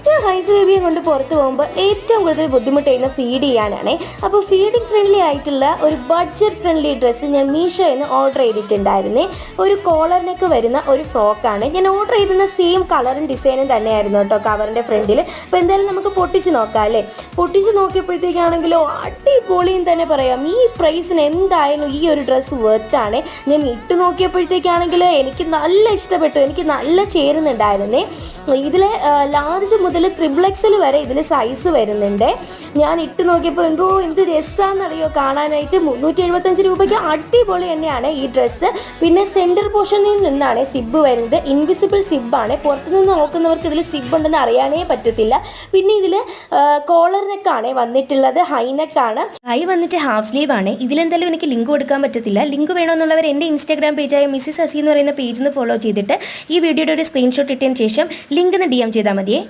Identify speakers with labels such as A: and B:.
A: ഞാൻ ഹൈസ് ബേബിയെ കൊണ്ട് പുറത്ത് പോകുമ്പോൾ ഏറ്റവും കൂടുതൽ ബുദ്ധിമുട്ട് ചെയ്യുന്ന ഫീഡ് ചെയ്യാനാണ്. അപ്പോൾ ഫീഡിങ് ഫ്രണ്ട്ലി ആയിട്ടുള്ള ഒരു ബഡ്ജറ്റ് ഫ്രണ്ട്ലി ഡ്രസ്സ് ഞാൻ മീഷോയിൽ നിന്ന് ഓർഡർ ചെയ്തിട്ടുണ്ടായിരുന്നേ. ഒരു കോളർ നെക്ക് വരുന്ന ഒരു ഫ്രോക്കാണ്. ഞാൻ ഓർഡർ ചെയ്തിരുന്ന സെയിം കളറും ഡിസൈനും തന്നെയായിരുന്നു കേട്ടോ കവറിൻ്റെ ഫ്രണ്ടിൽ. അപ്പോൾ എന്തായാലും നമുക്ക് പൊട്ടിച്ച് നോക്കാം അല്ലേ. പൊട്ടിച്ച് നോക്കിയപ്പോഴത്തേക്കാണെങ്കിലോ അടിപൊളിയും തന്നെ പറയാം. ഈ പ്രൈസിന് എന്തായാലും ഈ ഒരു ഡ്രസ്സ് വെർത്താണ്. ഞാൻ ഇട്ട് നോക്കിയപ്പോഴത്തേക്കാണെങ്കിൽ എനിക്ക് നല്ല ഇഷ്ടപ്പെട്ടു, എനിക്ക് നല്ല ചേരുന്നുണ്ടായിരുന്നേ. ഇതിൽ ലാർജ് മുതൽ XXL വരെ ഇതിൽ സൈസ് വരുന്നുണ്ട്. ഞാൻ ഇട്ട് നോക്കിയപ്പോൾ എന്തോ എന്ത് രസമാണെന്നറിയോ കാണാനായിട്ട്. 375 രൂപയ്ക്ക് അടിപൊളി തന്നെയാണ് ഈ ഡ്രസ്സ്. പിന്നെ സെൻറ്റർ പോർഷനിൽ നിന്നാണ് സിബ് വരുന്നത്. ഇൻവിസിബിൾ സിബാണ്. പുറത്തുനിന്ന് നോക്കുന്നവർക്ക് ഇതിൽ സിബ് ഉണ്ടെന്ന് അറിയാനേ പറ്റത്തില്ല. പിന്നെ ഇതിൽ കോളർ നെക്കാണ് വന്നിട്ടുള്ളത്, ഹൈ നെക്കാണ്. ഹൈ വന്നിട്ട് ഹാഫ് സ്ലീവ് ആണ്. ഇതിലെന്തായാലും എനിക്ക് ലിങ്ക് കൊടുക്കാൻ പറ്റത്തില്ല. ലിങ്ക് വേണമെന്നുള്ളവർ എൻ്റെ ഇൻസ്റ്റാഗ്രാം പേജായ മിസ്സിസ് അസി എന്ന് പറയുന്ന പേജിൽ നിന്ന് ഫോളോ ചെയ്തിട്ട് ഈ വീഡിയോയുടെ ഒരു സ്ക്രീൻഷോട്ട് ഇട്ടതിന് ശേഷം ലിങ്ക് DM ചെയ്താൽ മതിയേ.